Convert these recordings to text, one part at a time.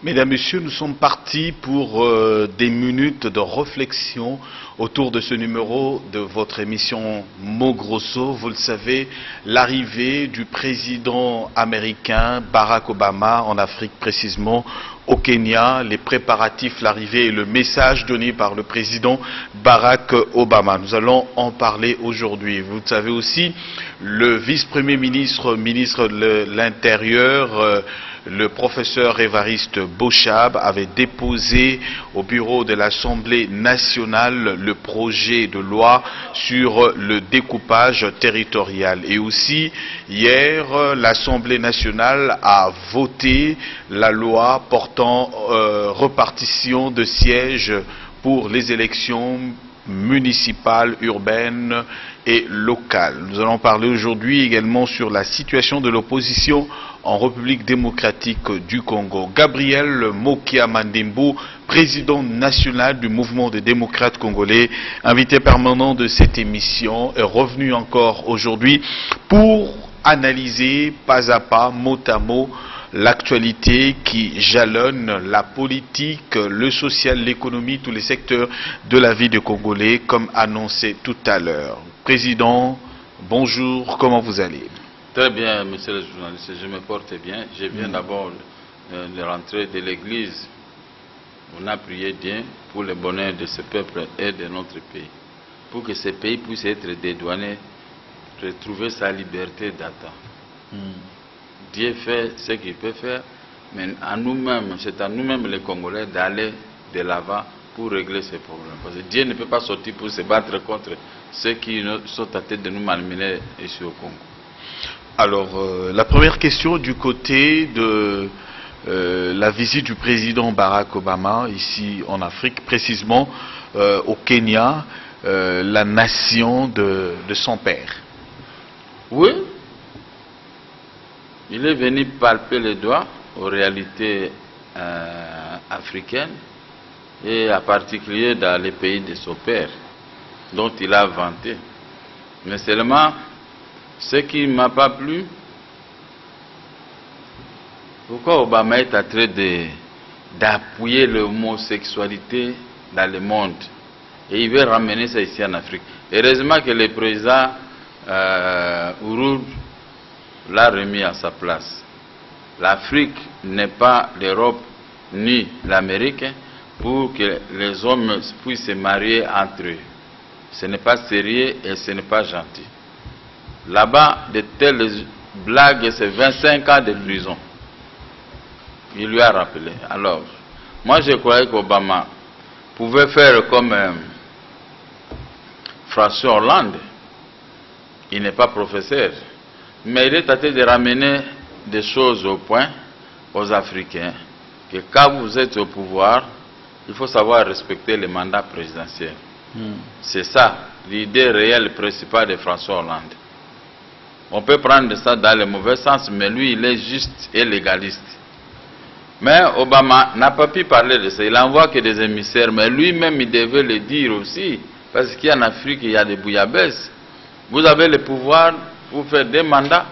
Mesdames, Messieurs, nous sommes partis pour des minutes de réflexion autour de ce numéro de votre émission Mots Grosso. Vous le savez, l'arrivée du président américain Barack Obama en Afrique, précisément au Kenya, les préparatifs, l'arrivée et le message donné par le président Barack Obama. Nous allons en parler aujourd'hui. Vous le savez aussi, le vice-premier ministre, ministre de l'Intérieur, le professeur Évariste Bochab avait déposé au bureau de l'Assemblée nationale le projet de loi sur le découpage territorial. Et aussi, hier, l'Assemblée nationale a voté la loi portant repartition de sièges pour les élections municipales, urbaines et locales. Nous allons parler aujourd'hui également sur la situation de l'opposition en République démocratique du Congo. Gabriel Mokia Mandimbu, président national du mouvement des démocrates congolais, invité permanent de cette émission, est revenu encore aujourd'hui pour analyser pas à pas, mot à mot, l'actualité qui jalonne la politique, le social, l'économie, tous les secteurs de la vie des Congolais, comme annoncé tout à l'heure. Président, bonjour, comment vous allez? Très bien, monsieur le journaliste, je me porte bien. Je viens d'abord de rentrer de l'église. On a prié Dieu pour le bonheur de ce peuple et de notre pays. Pour que ce pays puisse être dédouané, retrouver sa liberté d'attendre. Dieu fait ce qu'il peut faire, mais à nous-mêmes, c'est à nous-mêmes les Congolais d'aller de l'avant pour régler ces problèmes. Parce que Dieu ne peut pas sortir pour se battre contre ceux qui sont tentés de nous malmener ici au Congo. Alors, la première question du côté de la visite du président Barack Obama ici en Afrique, précisément au Kenya, la nation de son père. Oui, il est venu palper les doigts aux réalités africaines et en particulier dans les pays de son père, dont il a vanté. Mais seulement, ce qui ne m'a pas plu, pourquoi Obama est en train d'appuyer l'homosexualité dans le monde et il veut ramener ça ici en Afrique. Heureusement que le président Uhuru l'a remis à sa place. L'Afrique n'est pas l'Europe ni l'Amérique pour que les hommes puissent se marier entre eux. Ce n'est pas sérieux et ce n'est pas gentil. Là-bas, de telles blagues, c'est 25 ans de prison. Il lui a rappelé. Alors, moi je croyais qu'Obama pouvait faire comme François Hollande. Il n'est pas professeur. Mais il est tenté de ramener des choses au point aux Africains. Que quand vous êtes au pouvoir, il faut savoir respecter le mandat présidentiel. C'est ça, l'idée réelle principale de François Hollande. On peut prendre ça dans le mauvais sens, mais lui, il est juste et légaliste. Mais Obama n'a pas pu parler de ça. Il n'envoie que des émissaires, mais lui-même, il devait le dire aussi. Parce qu'en Afrique, il y a des bouillabaisse. Vous avez le pouvoir pour faire des mandats,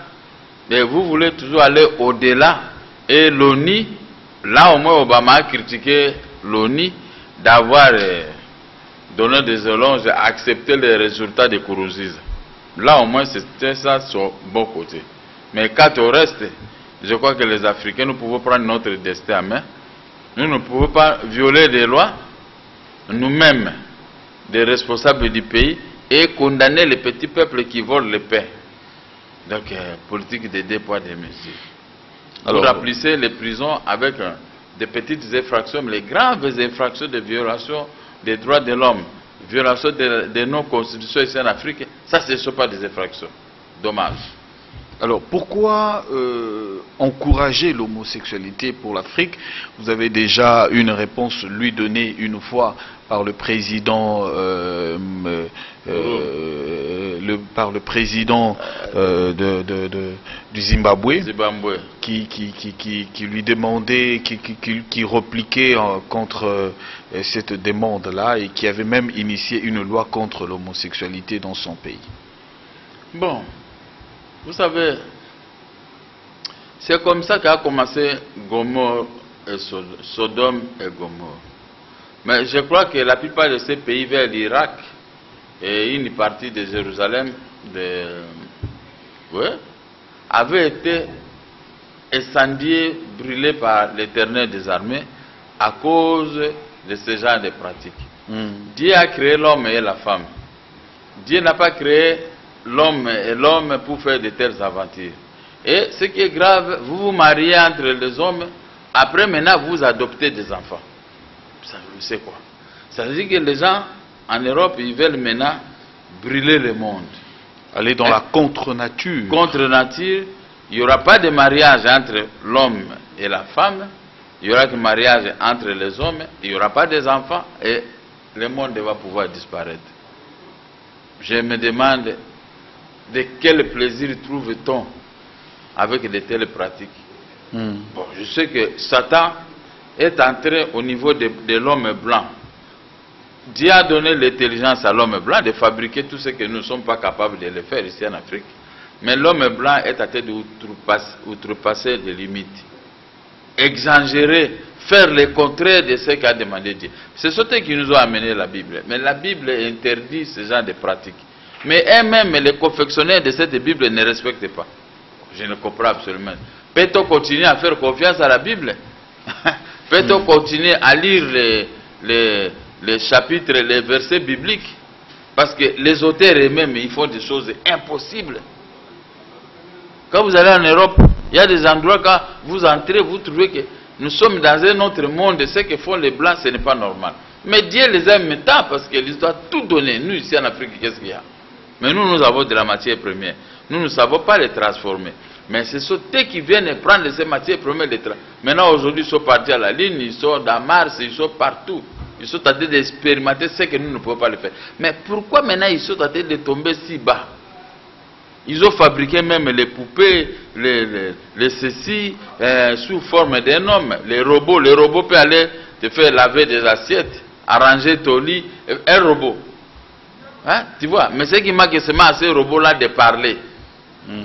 mais vous voulez toujours aller au-delà. Et l'ONU, là au moins Obama a critiqué l'ONU d'avoir donné des éloges, accepté les résultats de Kourouziza. Là au moins c'était ça son bon côté. Mais quant au reste, je crois que les Africains, nous pouvons prendre notre destin en main. Nous ne pouvons pas violer des lois, nous-mêmes, des responsables du pays, et condamner les petits peuples qui volent le pain. Donc, politique de deux poids, deux mesures. Vous remplissez les prisons avec des petites infractions, mais les graves infractions de violation des droits de l'homme, violation de nos constitutions ici en Afrique, ça, ce ne sont pas des infractions. Dommage. Alors, pourquoi encourager l'homosexualité pour l'Afrique? Vous avez déjà une réponse lui donnée une fois par le président, du Zimbabwe, qui lui demandait, qui repliquait contre cette demande-là et qui avait même initié une loi contre l'homosexualité dans son pays. Bon. Vous savez, c'est comme ça qu'a commencé et Sodome et Gomorrhe. Mais je crois que la plupart de ces pays vers l'Irak et une partie de Jérusalem avaient été incendiés, brûlés par l'Éternel des armées à cause de ce genre de pratiques. Dieu a créé l'homme et la femme. Dieu n'a pas créé l'homme et l'homme pour faire de telles aventures. Et ce qui est grave, vous vous mariez entre les hommes, après maintenant vous adoptez des enfants. Ça veut dire quoi? Ça veut dire que les gens en Europe, ils veulent maintenant brûler le monde. Aller dans la contre-nature. Contre-nature, il n'y aura pas de mariage entre l'homme et la femme, il y aura que mariage entre les hommes, il n'y aura pas des enfants et le monde va pouvoir disparaître. Je me demande de quel plaisir trouve-t-on avec de telles pratiques. Bon, je sais que Satan est entré au niveau de l'homme blanc. Dieu a donné l'intelligence à l'homme blanc de fabriquer tout ce que nous ne sommes pas capables de le faire ici en Afrique. Mais l'homme blanc est en train d'outrepasser des limites. Exagérer, faire le contraire de ce qu'a demandé Dieu. C'est ce qui nous a amené la Bible. Mais la Bible interdit ce genre de pratiques. Mais eux-mêmes, les confectionnaires de cette Bible ne respectent pas. Je ne comprends absolument. Peut-on continuer à faire confiance à la Bible? Peut-on continuer à lire les chapitres, les versets bibliques? Parce que les auteurs eux-mêmes, ils font des choses impossibles. Quand vous allez en Europe, il y a des endroits, quand vous entrez, vous trouvez que nous sommes dans un autre monde. Ce que font les Blancs, ce n'est pas normal. Mais Dieu les aime tant parce qu'ils doivent tout donner. Nous, ici en Afrique, qu'est-ce qu'il y a? Mais nous, nous avons de la matière première. Nous ne savons pas les transformer. Mais ce sont eux qui viennent prendre ces matières premières. Maintenant, aujourd'hui, ils sont partis à la ligne, ils sont dans Mars, ils sont partout. Ils sont en train d'expérimenter ce que nous ne pouvons pas le faire. Mais pourquoi maintenant ils sont en train de tomber si bas? Ils ont fabriqué même les poupées, les ceci, sous forme d'un homme. Les robots peuvent aller te faire laver des assiettes, arranger ton lit. Un robot. Hein? Tu vois? Mais ce qui manque, c'est à ces robots-là de parler.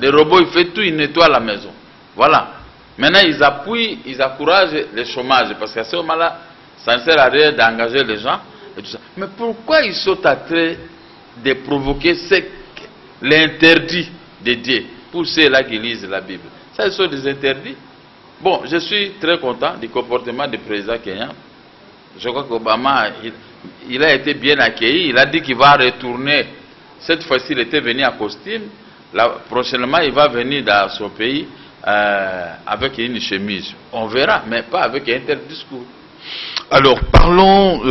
Les robots, ils font tout, ils nettoient la maison. Voilà. Maintenant, ils appuient, ils encouragent le chômage. Parce qu'à ce moment-là, ça ne sert à rien d'engager les gens. Et tout ça. Mais pourquoi ils sont en train de provoquer l'interdit de Dieu pour ceux-là qui lisent la Bible? Ça, ce sont des interdits. Bon, je suis très content du comportement du président kenyan. Je crois qu'Obama, il a été bien accueilli. Il a dit qu'il va retourner. Cette fois-ci, il était venu en costume. Là, prochainement, il va venir dans son pays avec une chemise. On verra, mais pas avec un tel discours. Alors, parlons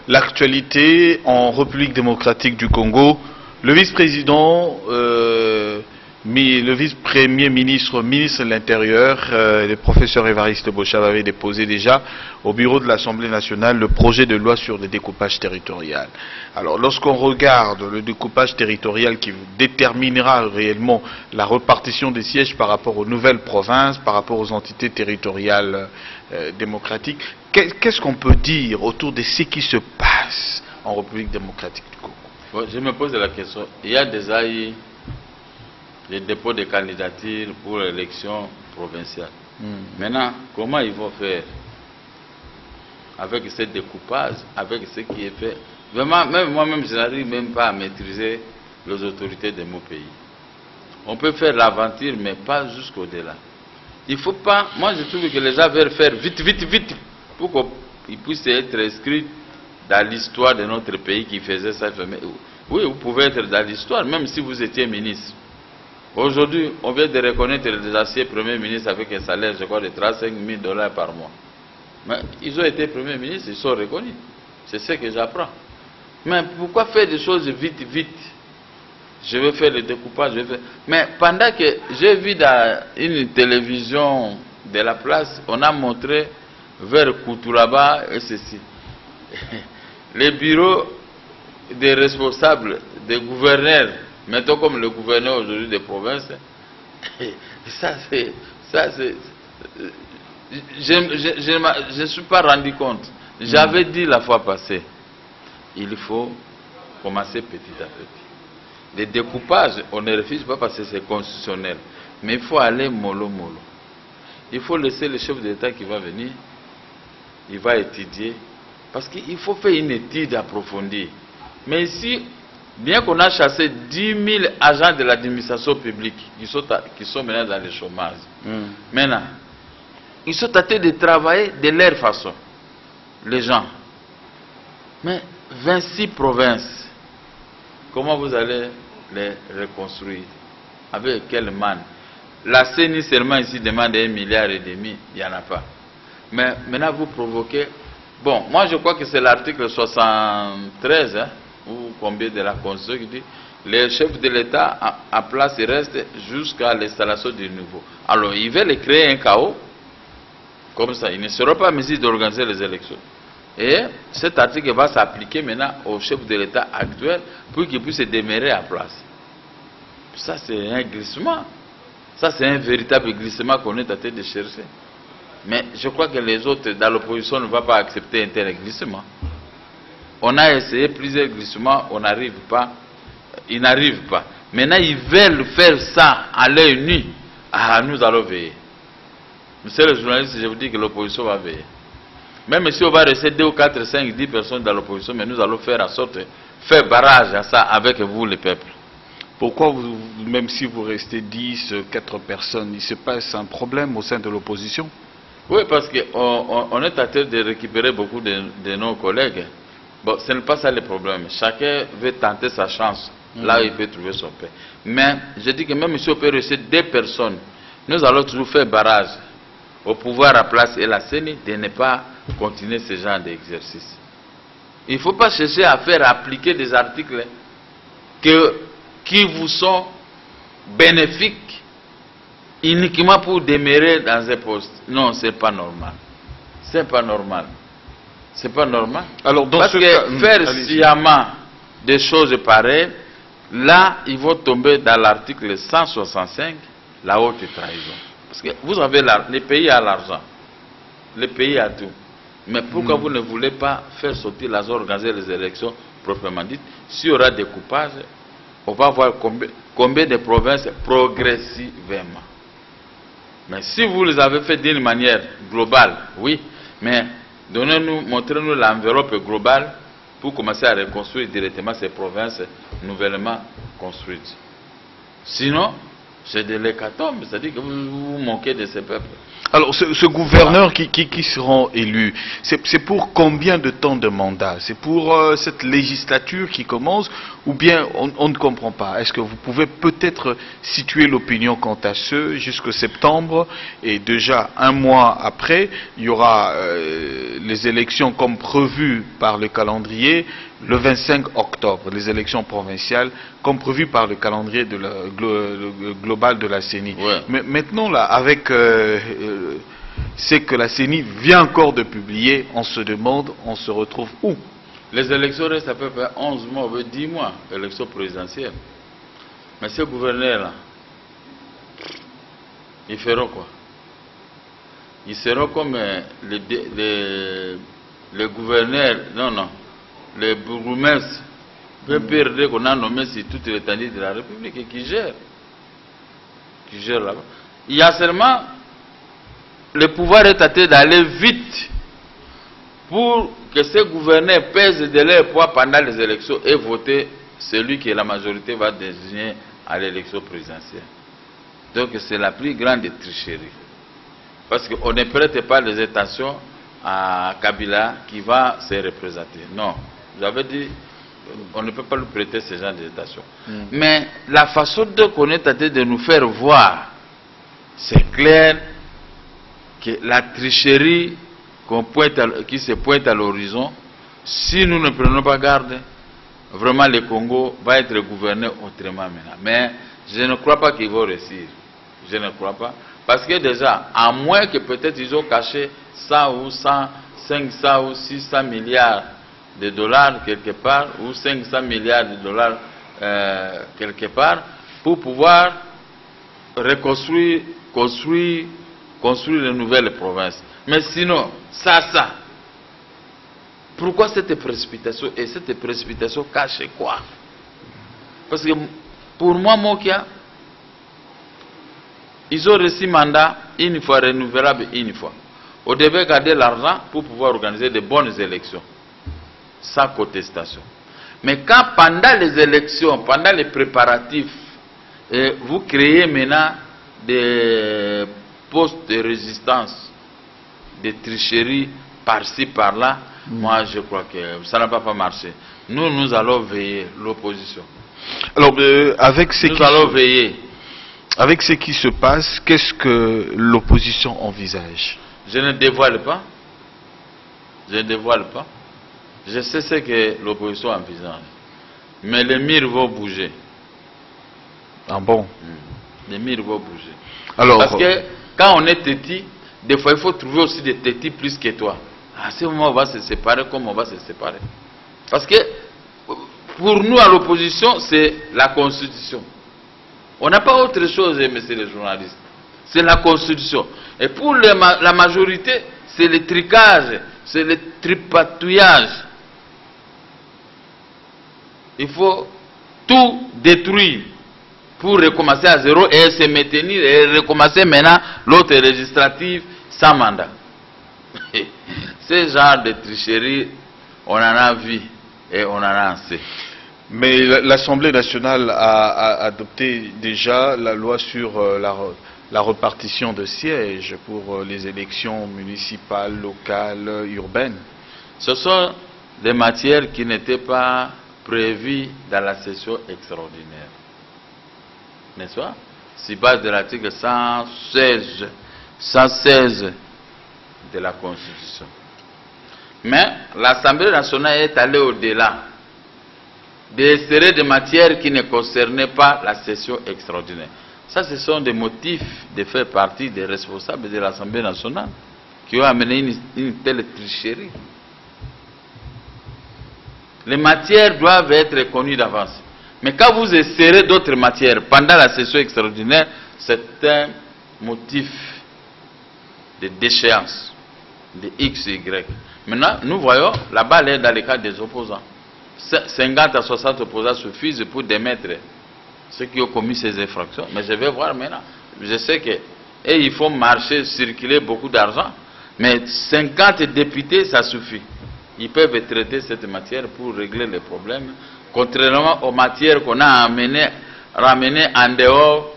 l'actualité en République démocratique du Congo. Le vice-président, le vice-premier ministre, ministre de l'Intérieur, le professeur Évariste Bochab avait déposé déjà au bureau de l'Assemblée nationale le projet de loi sur le découpage territorial. Alors, lorsqu'on regarde le découpage territorial qui déterminera réellement la répartition des sièges par rapport aux nouvelles provinces, par rapport aux entités territoriales démocratiques, qu'est-ce qu'on peut dire autour de ce qui se passe en République démocratique du Congo? Bon, je me pose la question. Il y a déjà eu les dépôts de candidatures pour l'élection provinciale. Maintenant, comment ils vont faire avec ce découpage, avec ce qui est fait? Vraiment, même moi-même, je n'arrive même pas à maîtriser les autorités de mon pays. On peut faire l'aventure, mais pas jusqu'au-delà. Il ne faut pas... Moi, je trouve que les gens veulent faire vite, vite, vite, pour qu'ils puissent être inscrits dans l'histoire de notre pays qui faisait ça. Oui, vous pouvez être dans l'histoire, même si vous étiez ministre. Aujourd'hui, on vient de reconnaître les anciens premiers ministres avec un salaire, je crois, de $35 000 par mois. Mais ils ont été premiers ministres, ils sont reconnus. C'est ce que j'apprends. Mais pourquoi faire des choses vite, vite? Je vais faire le découpage, je vais faire... Mais pendant que j'ai vu dans une télévision de la place, on a montré vers Koutouraba et ceci. Les bureaux des responsables, des gouverneurs, mettons comme le gouverneur aujourd'hui des provinces, je ne suis pas rendu compte. J'avais dit la fois passée, il faut commencer petit à petit. Les découpages, on ne refuse pas parce que c'est constitutionnel, mais il faut aller mollo mollo. il faut laisser le chef de l'État qui va venir, il va étudier, parce qu'il faut faire une étude approfondie. Mais ici, bien qu'on a chassé 10 000 agents de l'administration publique qui sont maintenant dans le chômage, maintenant, ils sont tentés de travailler de leur façon, les gens. Mais 26 provinces, comment vous allez les reconstruire? Avec quelle manne? La CENI seulement ici demande 1,5 milliard, il n'y en a pas. Mais maintenant vous provoquez... Bon, moi je crois que c'est l'article 73, hein, ou combien de la Constitution qui dit les chefs de l'État en place ils restent jusqu'à l'installation du nouveau. Alors ils veulent créer un chaos, comme ça, ils ne seront pas en mesure d'organiser les élections. Et cet article va s'appliquer maintenant aux chefs de l'État actuel pour qu'ils puissent demeurer en place. Ça c'est un glissement. Ça c'est un véritable glissement qu'on est en train de chercher. Mais je crois que les autres dans l'opposition ne vont pas accepter un tel glissement. On a essayé plusieurs glissements, on n'arrive pas. Ils n'arrivent pas. Maintenant ils veulent faire ça à l'œil nu. Ah, nous allons veiller. Monsieur le journaliste, je vous dis que l'opposition va veiller. Même si on va rester 2 ou 4, 5, 10 personnes dans l'opposition, mais nous allons faire en sorte de faire barrage à ça avec vous, le peuple. Pourquoi, même si vous restez 10, 4 personnes, il se passe un problème au sein de l'opposition? Oui, parce qu'on est en train de récupérer beaucoup de nos collègues. Bon, ce n'est pas ça le problème. Chacun veut tenter sa chance. Là, il peut trouver son paix. Mais je dis que même si on peut rester 2 personnes, nous allons toujours faire barrage au pouvoir à place et la CENI de ne pas continuer ce genre d'exercice. Il ne faut pas chercher à faire appliquer des articles qui vous sont bénéfiques uniquement pour demeurer dans un poste. Non, ce n'est pas normal. C'est pas normal. C'est pas normal. Alors, dans parce que faire sciemment des choses pareilles, là, ils vont tomber dans l'article 165, la haute trahison. Parce que vous avez les pays à l'argent, les pays à tout. Mais pourquoi vous ne voulez pas faire sortir la zone, organiser les élections proprement dites? S'il y aura des coupages, on va voir combien de provinces progressivement. Mais si vous les avez fait d'une manière globale, oui, mais montrez-nous l'enveloppe globale pour commencer à reconstruire directement ces provinces nouvellement construites. Sinon, c'est de l'hécatombe, c'est-à-dire que vous vous moquez de ces peuples. Alors, ce gouverneur qui seront élus, c'est pour combien de temps de mandat? C'est pour cette législature qui commence, ou bien on ne comprend pas? Est-ce que vous pouvez peut-être situer l'opinion quant à ce jusqu'au septembre, et déjà 1 mois après, il y aura les élections comme prévues par le calendrier, le 25 octobre, les élections provinciales, comme prévu par le calendrier global de la CENI. Ouais. Mais maintenant, là, avec ce que la CENI vient encore de publier, on se demande, on se retrouve où? Les élections restent à peu près 11 mois, 10 mois, l'élection présidentielle. Mais ces gouverneurs-là, ils feront quoi? Ils seront comme les gouverneurs, les bourgmestres, PPRD qu'on a nommé sur toute l'étendue de la République et qui gèrent là-bas. Il y a seulement le pouvoir est tenté d'aller vite pour que ces gouverneurs pèsent de leur poids pendant les élections et voter celui que la majorité va désigner à l'élection présidentielle. Donc c'est la plus grande tricherie. Parce qu'on ne prête pas les intentions à Kabila qui va se représenter. Non, vous avez dit, on ne peut pas lui prêter ce genre d'intentions. Mais la façon dont on est tenté de nous faire voir, c'est clair que la tricherie qui se pointe à l'horizon, si nous ne prenons pas garde, vraiment le Congo va être gouverné autrement maintenant. Mais je ne crois pas qu'ils vont réussir. Je ne crois pas. Parce que déjà, à moins que peut-être ils ont caché 100 ou 500 ou 600 milliards de dollars quelque part, ou 500 milliards de dollars quelque part, pour pouvoir reconstruire, construire de nouvelles provinces. Mais sinon, ça. Pourquoi cette précipitation? Et cette précipitation cache quoi? Parce que pour moi, Mokia, Ils ont reçu mandat une fois, renouvelable une fois. On devait garder l'argent pour pouvoir organiser de bonnes élections, sans contestation. Mais quand pendant les élections, pendant les préparatifs, vous créez maintenant des postes de résistance, des tricheries par-ci, par-là, moi je crois que ça n'a pas marché. Nous allons veiller, l'opposition. Alors, avec ce qui se passe, qu'est-ce que l'opposition envisage? Je ne dévoile pas. Je ne dévoile pas. Je sais ce que l'opposition envisage. Mais les murs vont bouger. Ah bon? Les murs vont bouger. Alors, parce que quand on est têti, des fois il faut trouver aussi des têtis plus que toi. À ce moment on va se séparer comme on va se séparer. Parce que pour nous à l'opposition, c'est la Constitution. On n'a pas autre chose, messieurs les journalistes. C'est la Constitution. Et pour la majorité, c'est le tricage, c'est le tripatouillage. Il faut tout détruire pour recommencer à zéro et se maintenir et recommencer maintenant l'autre législative sans mandat. Ce genre de tricherie, on en a vu et on en a assez. Mais l'Assemblée nationale a adopté déjà la loi sur la répartition de sièges pour les élections municipales, locales, urbaines. Ce sont des matières qui n'étaient pas prévues dans la session extraordinaire. N'est-ce pas? C'est base de l'article 116 de la Constitution. Mais l'Assemblée nationale est allée au-delà d'insérer des matières qui ne concernaient pas la session extraordinaire. Ça, ce sont des motifs de faire partie des responsables de l'Assemblée nationale qui ont amené une telle tricherie. Les matières doivent être connues d'avance. Mais quand vous insérez d'autres matières pendant la session extraordinaire, c'est un motif de déchéance, de X, Y. Maintenant, nous voyons, la balle est dans le cas des opposants. 50 à 60 opposants suffisent pour démettre ceux qui ont commis ces infractions. Mais je vais voir maintenant. Je sais que il faut marcher, circuler beaucoup d'argent. Mais 50 députés, ça suffit. Ils peuvent traiter cette matière pour régler les problèmes. Contrairement aux matières qu'on a ramenées en dehors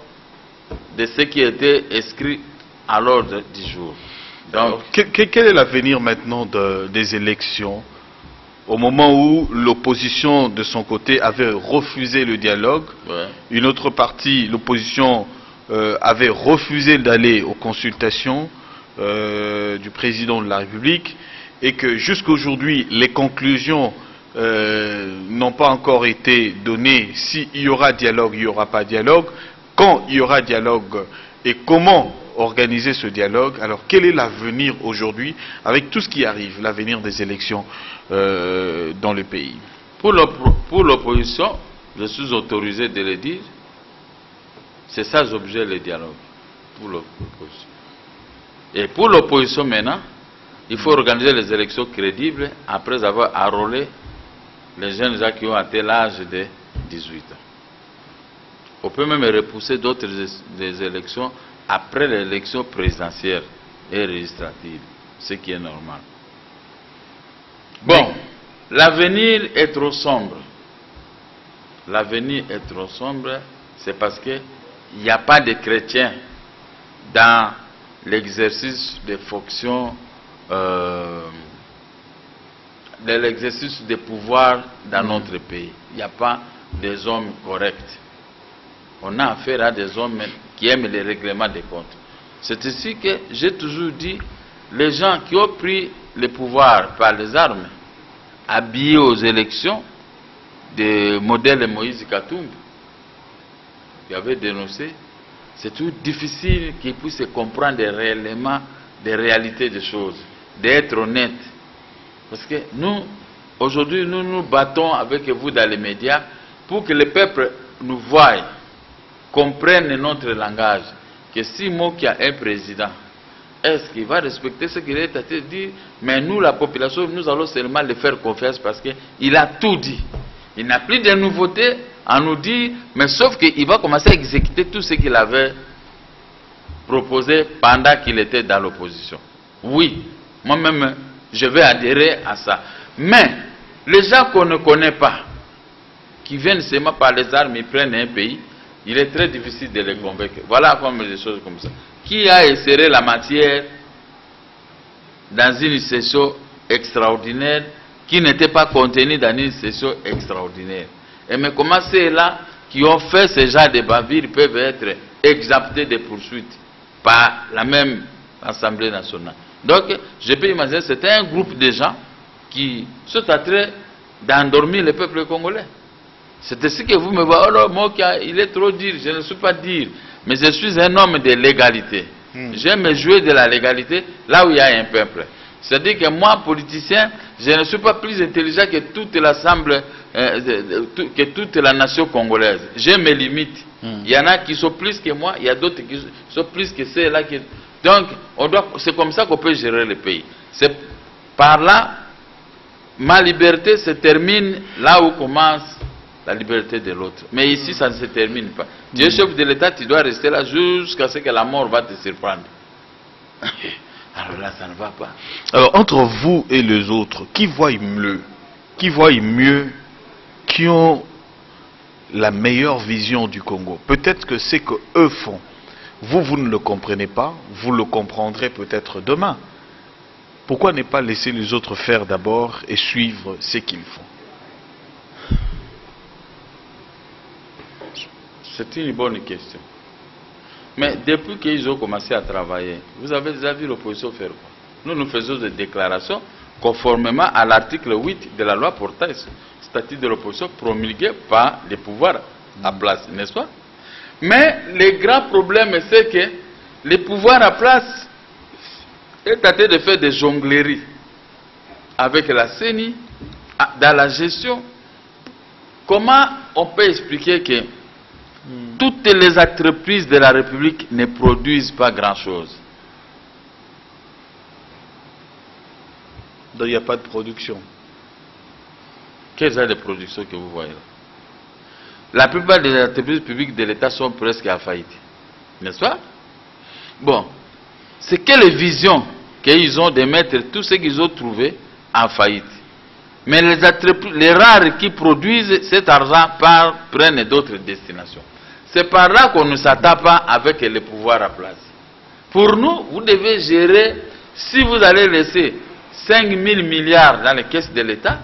de ce qui était inscrit à l'ordre du jour. Donc, quel est l'avenir maintenant des élections, au moment où l'opposition de son côté avait refusé le dialogue, ouais. Une autre partie, l'opposition, avait refusé d'aller aux consultations du président de la République, et que jusqu'aujourd'hui les conclusions n'ont pas encore été données. S'il y aura dialogue, il n'y aura pas dialogue. Quand il y aura dialogue et comment organiser ce dialogue? Alors quel est l'avenir aujourd'hui avec tout ce qui arrive, l'avenir des élections dans le pays? Pour l'opposition, je suis autorisé de le dire, c'est ça l'objet le dialogue. Pour l'opposition. Et pour l'opposition maintenant, il faut organiser les élections crédibles après avoir enrôlé les jeunes gens qui ont atteint l'âge de 18 ans. On peut même repousser d'autres des élections après l'élection présidentielle et législative, ce qui est normal. Bon, l'avenir est trop sombre. L'avenir est trop sombre, c'est parce qu'il n'y a pas de chrétiens dans l'exercice des fonctions, de l'exercice des pouvoirs dans notre pays. Il n'y a pas des hommes corrects. On a affaire à des hommes qui aiment les règlements des comptes. C'est ici que j'ai toujours dit, les gens qui ont pris le pouvoir par les armes, habillés aux élections, des modèles Moïse Katumbi, qui avait dénoncé, c'est tout difficile qu'ils puissent comprendre réellement des réalités des choses, d'être honnêtes. Parce que nous, aujourd'hui, nous nous battons avec vous dans les médias pour que le peuple nous voie, comprenne notre langage. Que si moi qui a un président, est-ce qu'il va respecter ce qu'il est à te dire? Mais nous, la population, nous allons seulement le faire confiance parce qu'il a tout dit. Il n'a plus de nouveautés à nous dire, mais sauf qu'il va commencer à exécuter tout ce qu'il avait proposé pendant qu'il était dans l'opposition. Oui, moi-même, je vais adhérer à ça. Mais les gens qu'on ne connaît pas, qui viennent seulement par les armes, ils prennent un pays, il est très difficile de les convaincre. Voilà comme des choses comme ça. Qui a inséré la matière dans une session extraordinaire qui n'était pas contenue dans une session extraordinaire? Et mais comment ceux-là qui ont fait ce genre de bavures peuvent être exemptés de poursuites par la même Assemblée nationale? Donc, je peux imaginer que c'était un groupe de gens qui sont en train d'endormir le peuple congolais. C'est ce que vous me voyez. Oh non, moi, il est trop dur. Je ne suis pas dur. Mais je suis un homme de légalité. J'aime jouer de la légalité là où il y a un peuple. C'est-à-dire que moi, politicien, je ne suis pas plus intelligent que toute l'Assemblée, que toute la nation congolaise. J'ai mes limites. Il y en a qui sont plus que moi, il y a d'autres qui sont plus que ceux-là. Donc, c'est comme ça qu'on peut gérer le pays. C'est par là, ma liberté se termine là où commence la liberté de l'autre. Mais ici, ça ne se termine pas. Tu es chef de l'État, tu dois rester là jusqu'à ce que la mort va te surprendre. Alors là, ça ne va pas. Alors, entre vous et les autres, qui voient mieux? Qui voient mieux? Qui ont la meilleure vision du Congo? Peut-être que c'est que eux font. Vous ne le comprenez pas. Vous le comprendrez peut-être demain. Pourquoi ne pas laisser les autres faire d'abord et suivre ce qu'ils font? C'est une bonne question. Mais depuis qu'ils ont commencé à travailler, vous avez déjà vu l'opposition faire quoi? Nous faisons des déclarations conformément à l'article 8 de la loi portant statut de l'opposition promulgué par les pouvoirs à place, n'est-ce pas? Mais le grand problème, c'est que les pouvoirs à place est tenté de faire des jongleries avec la CENI dans la gestion. Comment on peut expliquer que toutes les entreprises de la République ne produisent pas grand-chose? Donc il n'y a pas de production. Quel genre de production que vous voyez là? La plupart des entreprises publiques de l'État sont presque à faillite. N'est-ce pas? Bon, c'est quelle vision qu'ils ont de mettre tout ce qu'ils ont trouvé en faillite? Mais les rares qui produisent cet argent prennent d'autres destinations. C'est par là qu'on ne s'attend pas avec les pouvoirs à place. Pour nous, vous devez gérer, si vous allez laisser 5 000 milliards dans les caisses de l'État,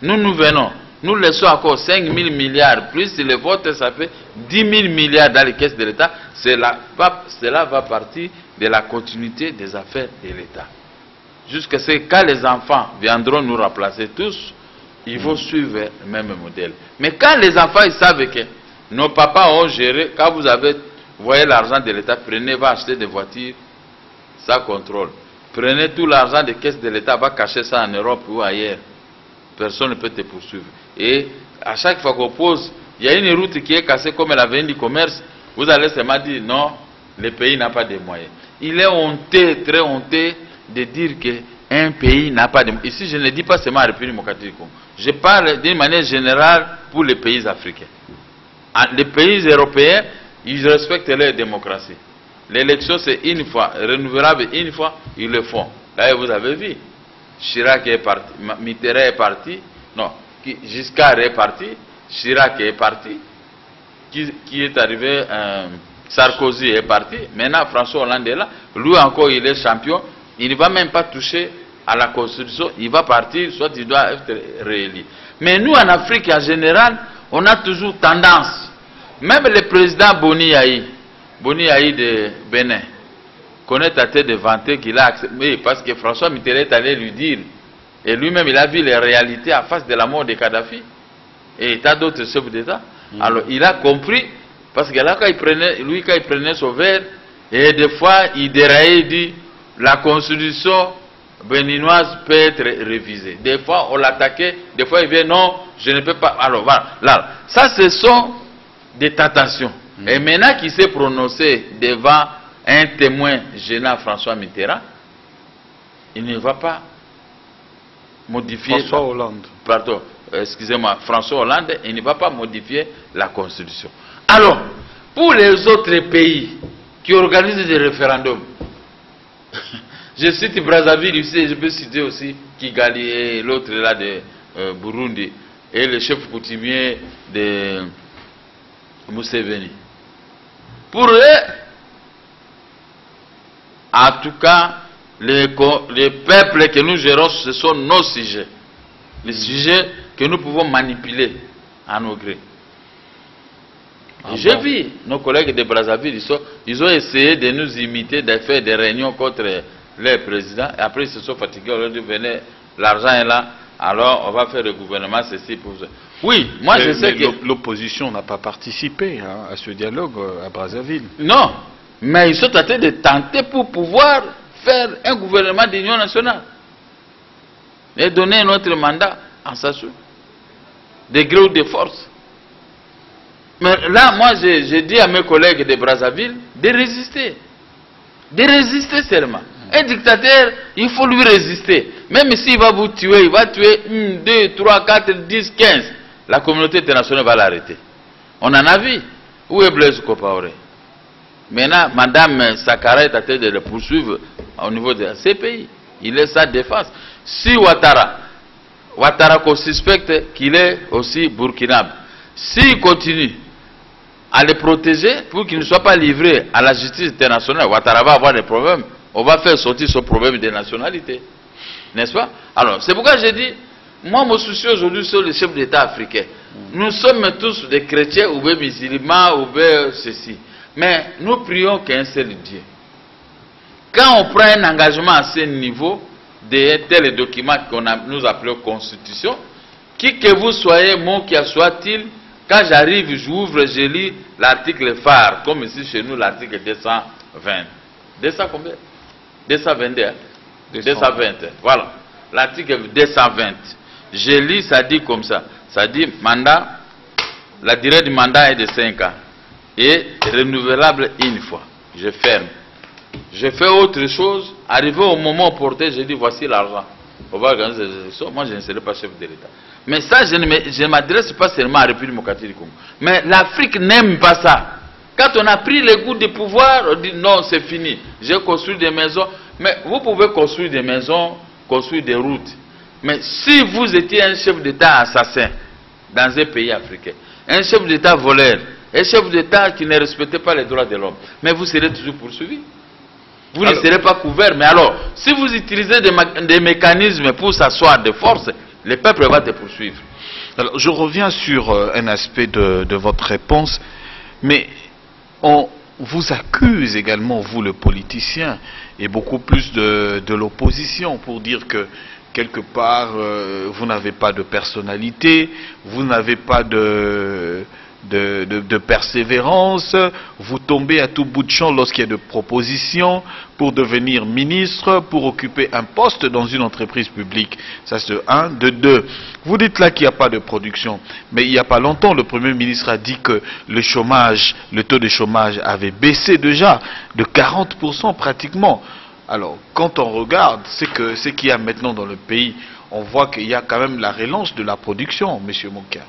nous laissons encore 5 000 milliards, plus les votes, ça fait 10 000 milliards dans les caisses de l'État. Cela va partir de la continuité des affaires de l'État. Jusqu'à ce que quand les enfants viendront nous remplacer tous, ils vont suivre le même modèle. Mais quand les enfants ils savent que nos papas ont géré, quand vous voyez l'argent de l'État, prenez, va acheter des voitures, ça contrôle. Prenez tout l'argent des caisses de l'État, va cacher ça en Europe ou ailleurs. Personne ne peut te poursuivre. Et à chaque fois qu'on pose, il y a une route qui est cassée comme l'avenue du commerce, vous allez seulement dire non, le pays n'a pas de moyens. Il est honteux, très honteux, de dire qu'un pays n'a pas de moyens. Ici, je ne dis pas seulement la République démocratique du Congo. Je parle d'une manière générale pour les pays africains. Les pays européens, ils respectent leur démocratie. L'élection, c'est une fois, renouvelable une fois, ils le font. Là, vous avez vu. Chirac est parti, Mitterrand est parti, non, Giscard est parti, Chirac est parti, qui est arrivé, Sarkozy est parti, maintenant François Hollande est là, lui encore il est champion, il ne va même pas toucher à la constitution, il va partir, soit il doit être réélu. Mais nous en Afrique en général, on a toujours tendance, même le président Boni Yahi de Bénin, connaît à tête de vanter qu'il a accepté, parce que François Mitterrand est allé lui dire, et lui-même il a vu les réalités en face de la mort de Kadhafi, et il y a d'autres chefs d'État. Alors il a compris, parce que là quand il prenait son verre, et des fois il déraillait, il dit, la constitution béninoise peut être révisée. Des fois on l'attaquait, des fois il vient, non, je ne peux pas. Alors voilà, là, ça ce sont des tentations. Et maintenant qu'il s'est prononcé devant un témoin gênant, François Mitterrand, il ne va pas modifier... François Hollande. Pardon, excusez-moi, François Hollande, il ne va pas modifier la Constitution. Alors, pour les autres pays qui organisent des référendums. Je cite Brazzaville ici, je peux citer aussi Kigali et l'autre là de Burundi et le chef coutumier de Museveni. Pour eux, en tout cas, les peuples que nous gérons, ce sont nos sujets. Les sujets que nous pouvons manipuler à nos grés. J'ai vu nos collègues de Brazzaville, ils ont essayé de nous imiter, de faire des réunions contre les présidents. Et après, ils se sont fatigués, on leur dit, venez, l'argent est là, alors on va faire le gouvernement, ceci pour ça. Oui, moi je sais que... L'opposition n'a pas participé à ce dialogue à Brazzaville. Non, mais ils sont en train de tenter pour pouvoir faire un gouvernement d'union nationale. Et donner notre mandat en Sassou. De gré ou de force. Mais là, moi, j'ai dit à mes collègues de Brazzaville de résister. De résister seulement. Un dictateur, il faut lui résister. Même s'il va vous tuer, il va tuer 1, 2, 3, 4, 10, 15. La communauté internationale va l'arrêter. On en a vu. Où est Blaise Compaoré? Maintenant, Madame Sankara est en train de le poursuivre au niveau de ces pays. Il est sa défense. Si Ouattara qu'on suspecte qu'il est aussi burkinabé, s'il continue à les protéger pour qu'il ne soit pas livré à la justice internationale, Ouattara va avoir des problèmes. On va faire sortir ce problème de nationalité. N'est-ce pas? Alors, c'est pourquoi j'ai dit, moi, mon souci aujourd'hui sur les chefs d'État africains. Nous sommes tous des chrétiens ou des musulmans ou des ceci. Mais nous prions qu'un seul Dieu. Quand on prend un engagement à ce niveau, de tel document qu'on nous appelons Constitution, qui que vous soyez, mon qui soit-il, quand j'arrive, j'ouvre, je lis l'article phare, comme ici chez nous, l'article 220. 200 combien? 222. 220. Voilà. L'article 220. Je lis, ça dit comme ça. Ça dit mandat, la durée du mandat est de 5 ans. Et renouvelable une fois. Je ferme. Je fais autre chose. Arrivé au moment opportun, je dis voici l'argent. On va organiser des élections. Moi, je ne serai pas chef de l'État. Mais ça, je ne m'adresse pas seulement à la République démocratique du Congo. Mais l'Afrique n'aime pas ça. Quand on a pris le goût du pouvoir, on dit non, c'est fini. J'ai construit des maisons. Mais vous pouvez construire des maisons, construire des routes. Mais si vous étiez un chef d'État assassin dans un pays africain, un chef d'État voleur, un chef d'État qui ne respectait pas les droits de l'homme, mais vous serez toujours poursuivi. Vous ne serez pas couvert. Mais alors, si vous utilisez des mécanismes pour s'asseoir de force, le peuple va te poursuivre. Alors, je reviens sur un aspect de votre réponse, mais on vous accuse également, vous le politicien, et beaucoup plus de l'opposition, pour dire que quelque part, vous n'avez pas de personnalité, vous n'avez pas de persévérance, vous tombez à tout bout de champ lorsqu'il y a de propositions pour devenir ministre, pour occuper un poste dans une entreprise publique. Ça c'est de 1. De 2, vous dites là qu'il n'y a pas de production, mais il n'y a pas longtemps, le Premier ministre a dit que le chômage, le taux de chômage avait baissé déjà de 40% pratiquement. Alors, quand on regarde ce qu'il y a maintenant dans le pays, on voit qu'il y a quand même la relance de la production, M. Monka.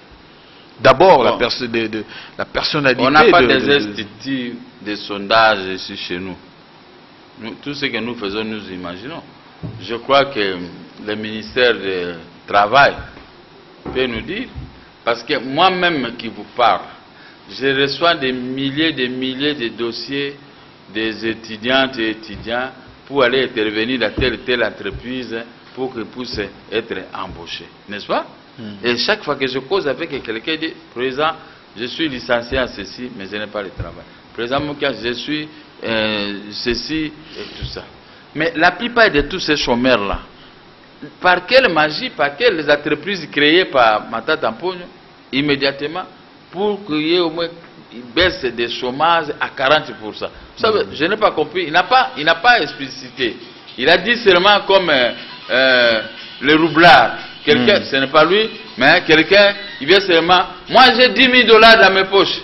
D'abord, la personnalité... On n'a pas des instituts de sondage ici chez nous. Tout ce que nous faisons, nous imaginons. Je crois que le ministère du Travail peut nous dire, parce que moi-même qui vous parle, je reçois des milliers de dossiers des étudiantes et étudiants pour aller intervenir dans telle ou telle entreprise pour qu'ils puissent être embauchés. N'est-ce pas? Et chaque fois que je cause avec quelqu'un, il dit, président, je suis licencié en ceci, mais je n'ai pas le travail. Président Moukia, je suis ceci et tout ça. Mais la plupart de tous ces chômeurs-là, par quelle magie, par quelles entreprises créées par Matata Mpogno, immédiatement, pour qu'il y ait au moins une baisse des chômages à 40%. Vous savez, je n'ai pas compris. Il n'a pas explicité. Il a dit seulement comme le roublard. Quelqu'un, ce n'est pas lui, mais quelqu'un, il vient seulement. Moi, j'ai $10 000 dans mes poches.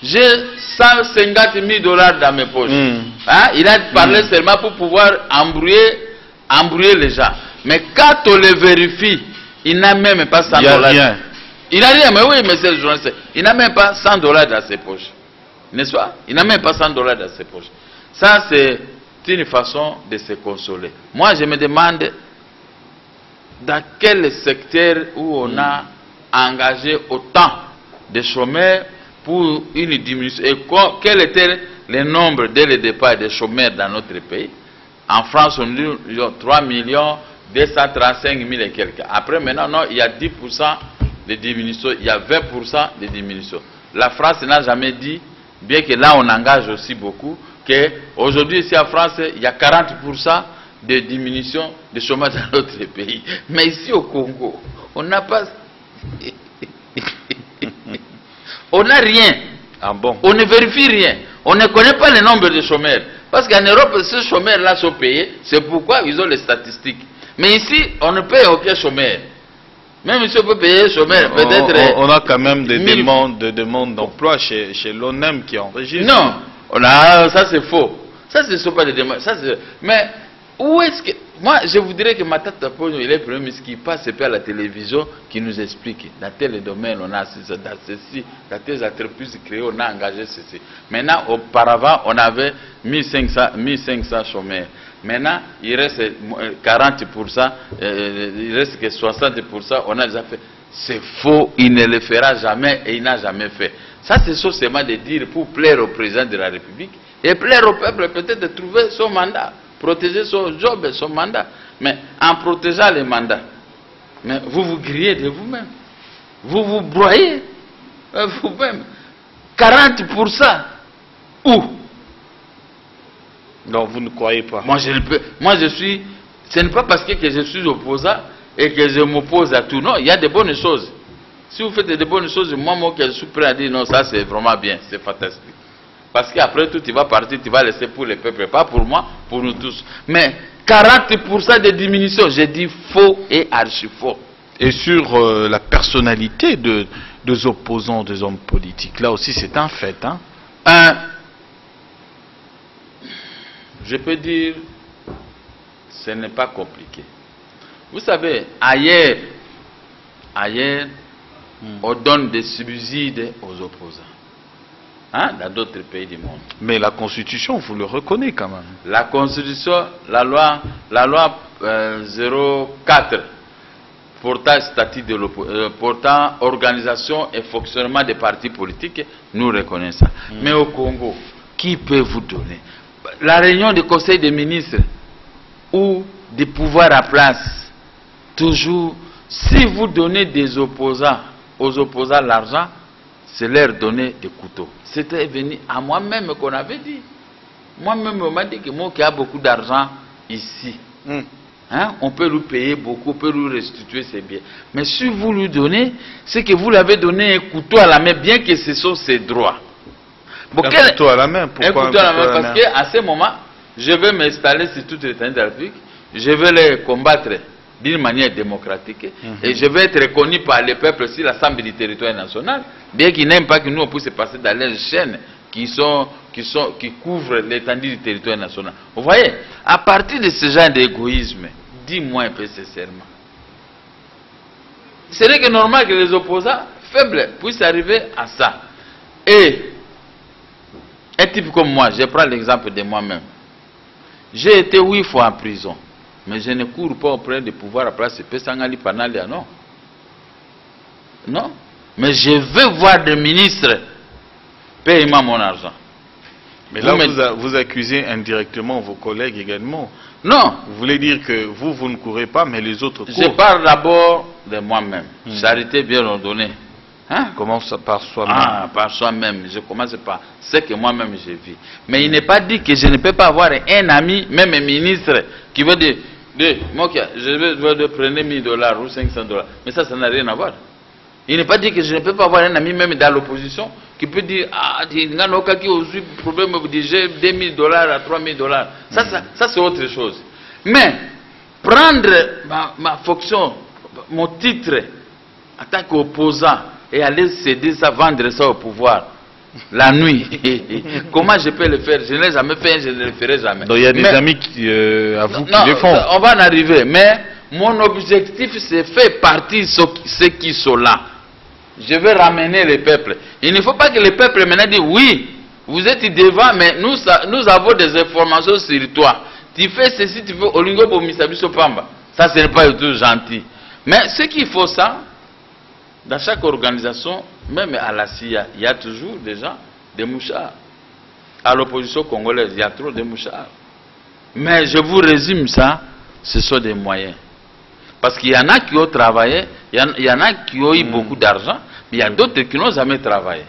J'ai $150 000 dans mes poches. Hein? Il a parlé seulement pour pouvoir embrouiller les gens. Mais quand on le vérifie, il n'a même pas $100. Rien. Il n'a rien, mais oui, monsieur le journaliste. Il n'a même pas $100 dans ses poches. N'est-ce pas? Il n'a même pas $100 dans ses poches. Ça, c'est une façon de se consoler. Moi, je me demande dans quel secteur où on a engagé autant de chômeurs pour une diminution. Et quel était le nombre dès le départ de chômeurs dans notre pays? En France, on dit 3 235 000 et quelques. Après, maintenant, non, il y a 10% de diminution, il y a 20% de diminution. La France n'a jamais dit, bien que là, on engage aussi beaucoup, qu'aujourd'hui, ici en France, il y a 40% de diminution de chômage dans notre pays. Mais ici au Congo, on n'a pas... on n'a rien. Ah bon? On ne vérifie rien. On ne connaît pas le nombre de chômeurs. Parce qu'en Europe, ces chômeurs-là sont payés. C'est pourquoi ils ont les statistiques. Mais ici, on ne paye aucun chômeur. Même si on peut payer chômeur, peut-être... On a quand même des demandes d'emploi chez l'ONEM qui enregistre. Non, ça c'est faux. Ça, ce ne sont pas des demandes. Mais où est-ce que... Moi, je vous dirais que Matata Ponyo, il est le premier ministre qui passe à la télévision, qui nous explique dans tel domaine, on a ceci, dans ceci, dans telles entreprises créées, on a engagé ceci. Maintenant, auparavant, on avait 1500 chômeurs. Maintenant, il reste 40%, il reste que 60%, on a déjà fait. C'est faux, il ne le fera jamais et il n'a jamais fait. Ça, c'est seulement de dire pour plaire au président de la République et plaire au peuple, peut-être de trouver son mandat, protéger son job et son mandat. Mais en protégeant les mandats, mais vous vous grillez de vous-même. Vous vous broyez vous-même. 40%. Où? Non, vous ne croyez pas. Moi, je suis... Ce n'est pas parce que je suis opposant et que je m'oppose à tout. Non, il y a de bonnes choses. Si vous faites de bonnes choses, moi, je suis prêt à dire non, ça c'est vraiment bien, c'est fantastique. Parce qu'après tout, tu vas partir, tu vas laisser pour les peuples, pas pour moi, pour nous tous. Mais 40% de diminution, j'ai dit faux et archi faux. Et sur la personnalité des opposants, des hommes politiques, là aussi c'est un fait. Hein? Je peux dire, ce n'est pas compliqué. Vous savez, ailleurs, on donne des subsides aux opposants. Hein, dans d'autres pays du monde. Mais la Constitution, vous le reconnaissez quand même. La Constitution, la loi 04 portant organisation et fonctionnement des partis politiques, nous reconnaissons ça. Mais au Congo, qui peut vous donner la réunion du Conseil des ministres ou des pouvoirs à place? Toujours, si vous donnez aux opposants l'argent, c'est leur donner des couteaux. C'était venu à moi-même qu'on avait dit. Moi-même, on m'a dit que moi qui a beaucoup d'argent ici, hein, on peut lui payer beaucoup, on peut lui restituer ses biens. Mais si vous lui donnez, c'est que vous l'avez donné un couteau à la main, bien que ce sont ses droits. Bon, un couteau à la main, pourquoi un couteau à la main? Parce qu'à ce moment, je vais m'installer sur toute l'étendue de la République, je vais les combattre d'une manière démocratique et je vais être reconnu par les peuples sur l'Assemblée du territoire national, bien qu'ils n'aiment pas que nous on puisse passer dans les chaînes qui couvrent l'étendue du territoire national. Vous voyez, à partir de ce genre d'égoïsme, dis-moi un peu sincèrement, ce n'est que normal que les opposants faibles puissent arriver à ça. Et un type comme moi, je prends l'exemple de moi-même. J'ai été 8 fois en prison. Mais je ne cours pas auprès du pouvoir à place de Sangali Panalia, non. Non. Mais je veux voir des ministres payer mon argent. Mais là, vous accusez indirectement vos collègues également. Non. Vous voulez dire que vous ne courez pas, mais les autres courent. Je parle d'abord de moi-même. Charité bien ordonnée. Hein? Commence par soi-même. Ah, par soi-même. Je commence par ce que moi-même je vis. Mais il n'est pas dit que je ne peux pas avoir un ami, même un ministre, qui veut dire, moi, je vais prendre $1000 ou $500. Mais ça n'a rien à voir. Il n'est pas dit que je ne peux pas avoir un ami, même dans l'opposition, qui peut dire, ah, il y a un qui a eu problème, vous dites, j'ai $2000 à $3000. Ça c'est autre chose. Mais, prendre ma fonction, mon titre, en tant qu'opposant, et aller céder ça, vendre ça au pouvoir, la nuit, comment je peux le faire? Je ne l'ai jamais fait, je ne le ferai jamais. Donc il y a des amis à vous qui le font. On va en arriver, mais mon objectif c'est faire partie de ceux qui sont là. Je veux ramener les peuples. Il ne faut pas que les peuples maintenant disent oui, Vous êtes devant, mais nous avons des informations sur toi. Tu fais ceci, tu fais Olingo Bomisabiso Pamba. Ça, ce n'est pas du tout gentil. Mais ce qu'il faut ça, dans chaque organisation, même à la CIA, il y a toujours des gens, des mouchards. À l'opposition congolaise, il y a trop de mouchards. Mais je vous résume ça, ce sont des moyens. Parce qu'il y en a qui ont travaillé, il y en a qui ont eu beaucoup d'argent, mais il y a d'autres qui n'ont jamais travaillé.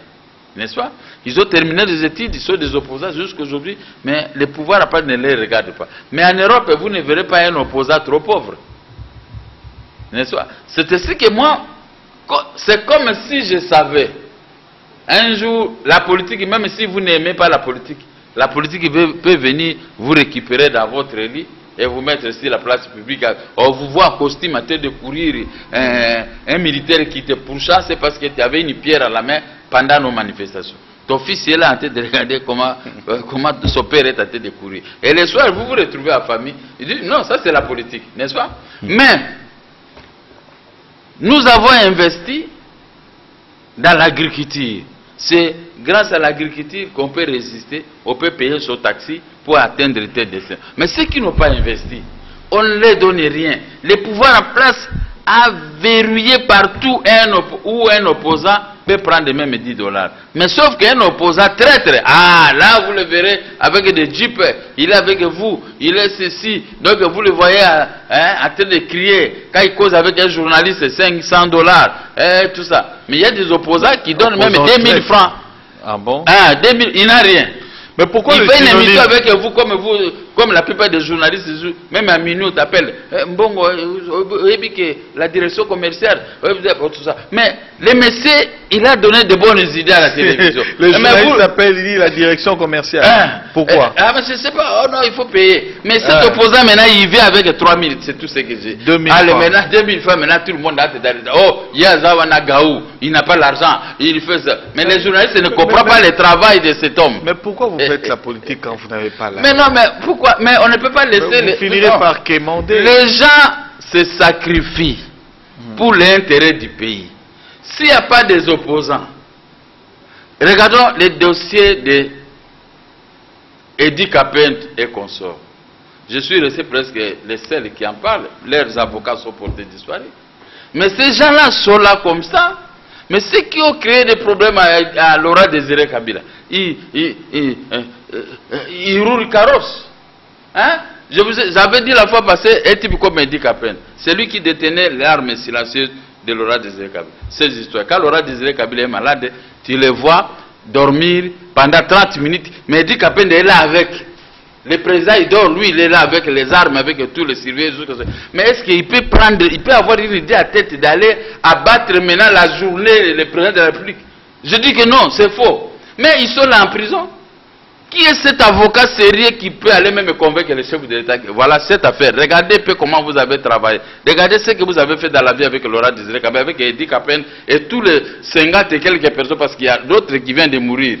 N'est-ce pas? Ils ont terminé des études, ils sont des opposants jusqu'à aujourd'hui, mais le pouvoir après ne les regarde pas. Mais en Europe, vous ne verrez pas un opposant trop pauvre. N'est-ce pas? C'est ainsi que moi, c'est comme si je savais, un jour, la politique, même si vous n'aimez pas la politique peut venir vous récupérer dans votre lit et vous mettre sur la place publique. Or, vous voit en costume en train de courir un militaire qui te pourchasse parce que tu avais une pierre à la main pendant nos manifestations. Ton fils est là en train de regarder comment son père est en train de courir. Et le soir, vous vous retrouvez à la famille. Il dit, non, ça c'est la politique, n'est-ce pas? Mais, nous avons investi dans l'agriculture. C'est grâce à l'agriculture qu'on peut résister, on peut payer son taxi pour atteindre tel destin. Mais ceux qui n'ont pas investi, on ne leur donne rien. Le pouvoir en place a verrouillé partout où un opposant peut prendre même $10. Mais sauf qu'un opposant traître, là vous le verrez avec des jeeps, il est avec vous, il est ceci, donc vous le voyez en train de crier, quand il cause avec un journaliste $500, tout ça. Mais il y a des opposants qui donnent même 2000 francs. Ah bon? 2000, il n'a rien. Mais pourquoi il fait une émission avec vous, comme la plupart des journalistes, même à minuit, t'appellent. Bon, la direction commerciale, tout ça. Mais le monsieur, il a donné de bonnes idées à la télévision. Le journaliste s'appelle, il dit la direction commerciale. Pourquoi? Mais je ne sais pas, oh non, il faut payer. Mais cet opposant, maintenant, il vit avec 3000, c'est tout ce que j'ai. 2000 Allez, maintenant, 2000 francs, maintenant, tout le monde a d'arrêter. Oh, il y a Zawana Gaou, il n'a pas l'argent, il fait ça. Mais les journalistes ne comprennent pas le travail de cet homme. Mais pourquoi vous faites la politique quand vous n'avez pas l'argent? Mais non, mais pourquoi? Mais on ne peut pas laisser vous finirez par quémander. Les gens se sacrifient pour l'intérêt du pays. S'il n'y a pas des opposants, regardons les dossiers de Edi Kapent et consorts. Je suis resté presque les seuls qui en parlent. Leurs avocats sont portés disparus. Mais ces gens-là sont là comme ça. Mais ceux qui ont créé des problèmes à Laurent Désiré Kabila, ils roulent le carrosse. Hein? J'avais dit la fois passée, un type comme Edi Kapent, c'est lui qui détenait l'arme silencieuse de Laurent Désiré Kabila. Ces histoires. Quand Laurent Désiré Kabila est malade, tu le vois dormir pendant 30 minutes, mais Edi Kapent est là avec. Le président, il dort, lui, il est là avec les armes, avec tous les surveillants. Mais est-ce qu'il peut avoir une idée à tête d'aller abattre maintenant la journée le président de la République? Je dis que non, c'est faux. Mais ils sont là en prison. Qui est cet avocat sérieux qui peut aller même convaincre le chef de l'État? Voilà cette affaire. Regardez un peu comment vous avez travaillé. Regardez ce que vous avez fait dans la vie avec Laurent Désiré Kabila, avec Edi Kapent et tous les 50 et quelques personnes, parce qu'il y a d'autres qui viennent de mourir.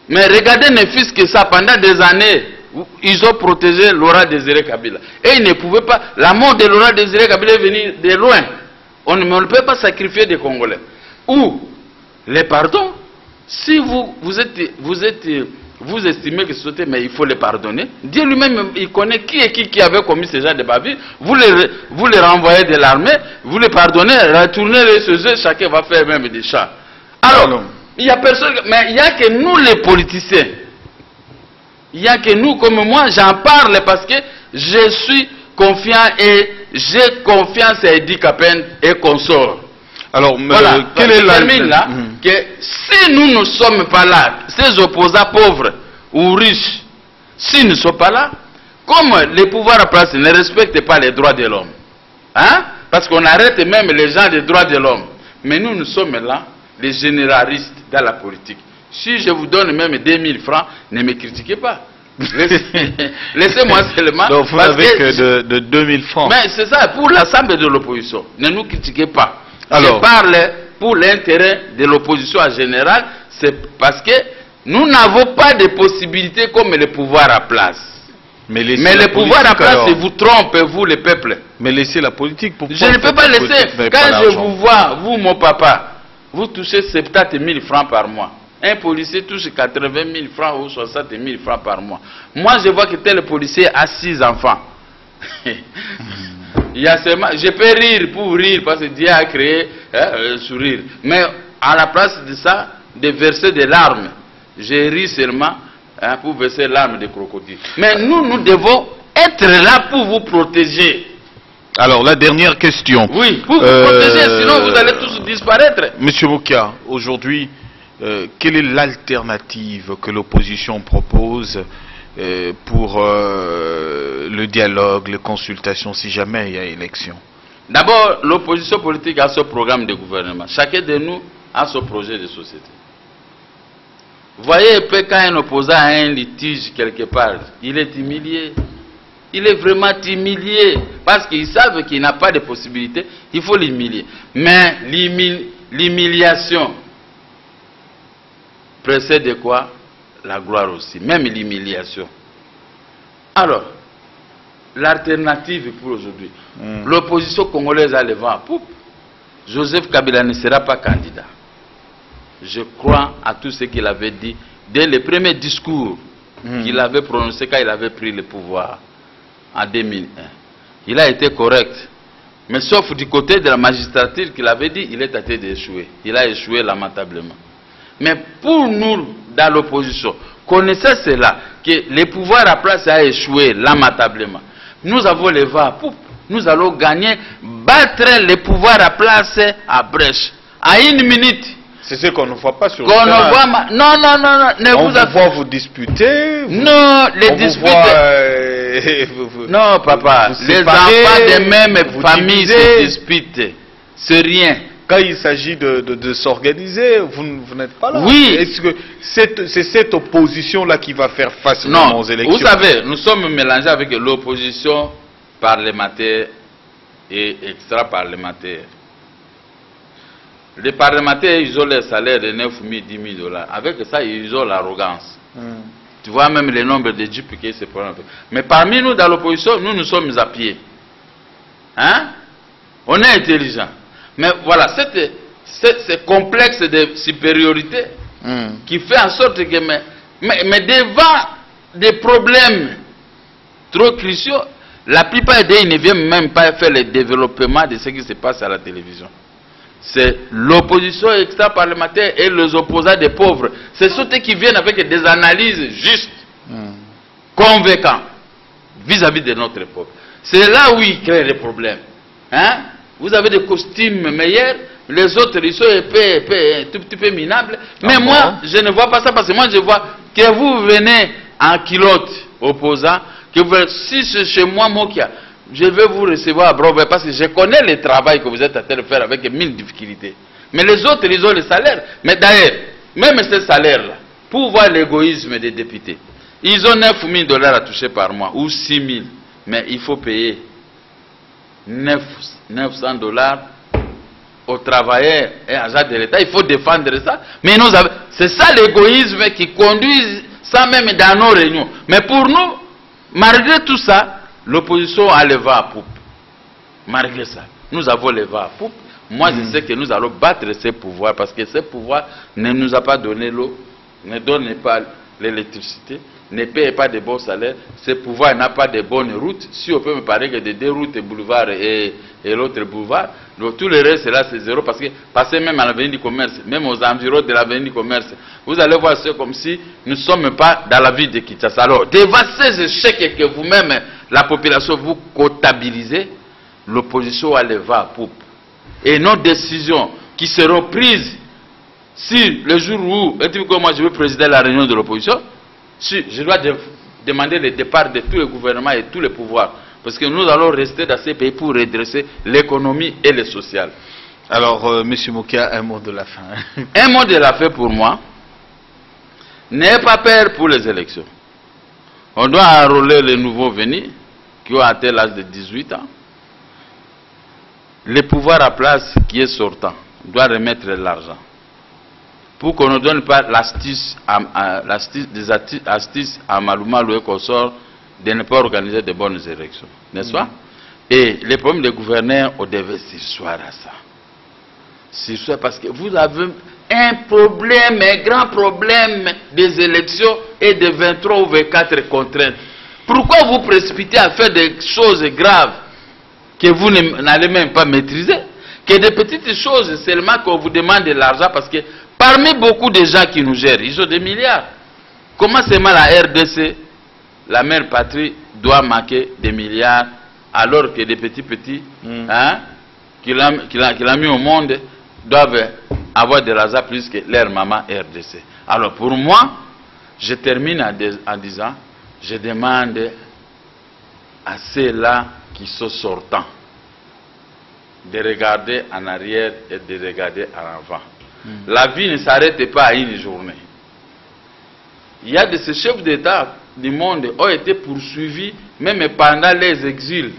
Mais regardez ne fût-ce que ça, pendant des années, ils ont protégé Laurent Désiré Kabila. Et ils ne pouvaient pas, la mort de Laurent Désiré Kabila est venue de loin. On ne peut pas sacrifier des Congolais. Ou, les pardons, si vous estimez que c'était, mais il faut les pardonner. Dieu lui-même, il connaît qui avait commis ce genre de bavure. Vous les renvoyez de l'armée, vous les pardonnez, retournez les sujets, chacun va faire même des chats. Alors, il n'y a personne, mais il n'y a que nous les politiciens. Il n'y a que nous, comme moi, j'en parle parce que je suis confiant et j'ai confiance à Edi Kapent et consorts. Alors, voilà, quelle est la... là, que si nous ne sommes pas là, ces opposants pauvres ou riches, s'ils ne sont pas là, comme les pouvoirs en place ne respectent pas les droits de l'homme, hein? Parce qu'on arrête même les gens des droits de l'homme, mais nous sommes là, les généralistes dans la politique. Si je vous donne même 2000 francs, ne me critiquez pas. Laissez-moi seulement. Donc vous n'avez que de 2000 francs. Mais c'est ça, pour l'ensemble de l'opposition. Ne nous critiquez pas. Alors, je parle pour l'intérêt de l'opposition en général, c'est parce que nous n'avons pas de possibilités comme le pouvoir à place. Mais le pouvoir à place, il vous trompe, vous, le peuple. Mais laissez la politique. Je ne peux pas laisser. Quand je vous vois, vous, mon papa, vous touchez 70 000 francs par mois. un policier touche 80 000 francs ou 60 000 francs par mois. Moi, je vois que tel policier a 6 enfants. Il y a seulement, je peux rire pour rire parce que Dieu a créé le sourire. Mais à la place de ça, de verser des larmes, je ris seulement pour verser larmes de crocodile. Mais nous devons être là pour vous protéger. Alors, la dernière question. Oui, pour vous protéger, sinon vous allez tous disparaître. Monsieur Moukia, aujourd'hui, quelle est l'alternative que l'opposition propose pour le dialogue, les consultations, si jamais il y a élection? D'abord, l'opposition politique a son programme de gouvernement. Chacun de nous a son projet de société. Vous voyez, quand un opposant a un litige quelque part, il est humilié. Il est vraiment humilié parce qu'ils savent qu'il n'a pas de possibilité, il faut l'humilier. Mais l'humiliation précède de quoi? La gloire aussi, même l'humiliation. Alors, l'alternative pour aujourd'hui, l'opposition congolaise a le vent à poupe. Joseph Kabila ne sera pas candidat. Je crois à tout ce qu'il avait dit dès le premier discours qu'il avait prononcé quand il avait pris le pouvoir en 2001. Il a été correct. Mais sauf du côté de la magistrature qu'il avait dit, il est tenté d'échouer. Il a échoué lamentablement. Mais pour nous, dans l'opposition, connaissant cela, que le pouvoir à place a échoué lamentablement, nous avons le vent à poupe. Nous allons gagner, battre le pouvoir à place à brèche. À 1 minute. C'est ce qu'on ne voit pas sur le terrain. Non. On vous voit vous disputer. Non, les disputes. Non, papa. Les enfants des mêmes familles se disputent. C'est rien. Quand il s'agit de s'organiser, vous n'êtes pas là. Oui. Est-ce que c'est cette opposition-là qui va faire face aux élections? Vous savez, nous sommes mélangés avec l'opposition parlementaire et extra-parlementaire. Les parlementaires, ils ont les salaires de 9 000, 10 000 $. Avec ça, ils ont l'arrogance. Tu vois même le nombre de jupes qui se prennent. Mais parmi nous, dans l'opposition, nous sommes à pied. Hein? On est intelligent. Mais voilà, ce complexe de supériorité qui fait en sorte que, mais devant des problèmes trop cruciaux, la plupart d'eux ne viennent même pas faire le développement de ce qui se passe à la télévision. C'est l'opposition extra-parlementaire et les opposants des pauvres. C'est ceux qui viennent avec des analyses justes, convaincantes, vis-à-vis de notre peuple. C'est là où ils créent les problèmes. Hein? Vous avez des costumes meilleurs, les autres ils sont épais, tout petit peu minables. Mais moi, je ne vois pas ça parce que moi je vois que vous venez en culotte opposant, que vous, si c'est chez moi, Mokia, je vais vous recevoir à bras ouverts parce que je connais le travail que vous êtes en train de faire avec 1000 difficultés. Mais les autres, ils ont le salaire. Mais d'ailleurs, même ce salaire-là, pour voir l'égoïsme des députés, ils ont 9 000 $ à toucher par mois ou 6 000. Mais il faut payer 900 $ aux travailleurs et agents de l'État. Il faut défendre ça. Mais c'est ça l'égoïsme qui conduit ça même dans nos réunions. Mais pour nous, malgré tout ça, l'opposition a le vent à poupe. Malgré ça, nous avons le vent à poupe. Moi, je sais que nous allons battre ces pouvoirs parce que ces pouvoirs ne nous a pas donné l'eau, ne donnent pas l'électricité, ne paye pas de bons salaires. Ces pouvoirs n'ont pas de bonnes routes. Si on peut me parler que de 2 routes, boulevard et l'autre boulevard, donc tout le reste là c'est zéro parce que passer même à l'avenue du commerce, même aux environs de l'avenue du commerce, vous allez voir c'est comme si nous ne sommes pas dans la ville de Kinshasa. Alors, devant ces échecs que vous-même, la population, vous comptabilisez, l'opposition a le vent à poupe. Et nos décisions qui seront prises, si le jour où, moi je veux présider la réunion de l'opposition, si je dois demander le départ de tous les gouvernements et tous les pouvoirs, parce que nous allons rester dans ces pays pour redresser l'économie et le social. Alors, M. Moukia, un mot de la fin. Un mot de la fin pour moi. N'ayez pas peur pour les élections. On doit enrôler les nouveaux venus qui ont atteint l'âge de 18 ans. Le pouvoir à place qui est sortant doit remettre l'argent. Pour qu'on ne donne pas l'astuce à Malouma Loué Consort de ne pas organiser de bonnes élections. N'est-ce pas? Et les problèmes des gouverneurs, on devait s'asseoir à ça. C'est parce que vous avez un problème, un grand problème des élections et des 23 ou 24 contraintes. Pourquoi vous précipitez à faire des choses graves que vous n'allez même pas maîtriser? Que des petites choses seulement qu'on vous demande de l'argent, parce que parmi beaucoup de gens qui nous gèrent, ils ont des milliards. Comment seulement la RDC, la mère patrie, doit manquer des milliards alors que des petits qu'il a mis au monde doivent avoir de l'argent plus que leur maman RDC. Alors pour moi, je termine en disant, je demande à ceux-là qui sont sortants de regarder en arrière et de regarder en avant. La vie ne s'arrête pas à une journée. Il y a de ces chefs d'État du monde qui ont été poursuivis même pendant les exils.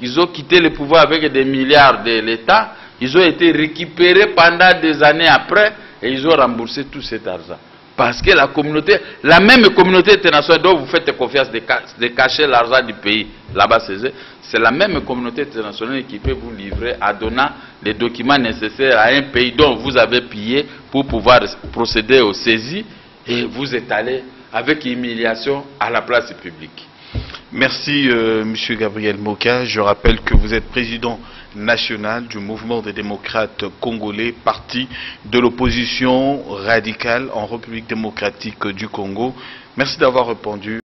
Ils ont quitté le pouvoir avec des milliards de l'État. Ils ont été récupérés pendant des années après et ils ont remboursé tout cet argent. Parce que la communauté, la même communauté internationale dont vous faites confiance de cacher l'argent du pays, là-bas c'est la même communauté internationale qui peut vous livrer en donnant les documents nécessaires à un pays dont vous avez pillé pour pouvoir procéder aux saisies et vous étaler avec humiliation à la place publique. Merci M. Gabriel Moka. Je rappelle que vous êtes président national du mouvement des démocrates congolais, parti de l'opposition radicale en République démocratique du Congo. Merci d'avoir répondu.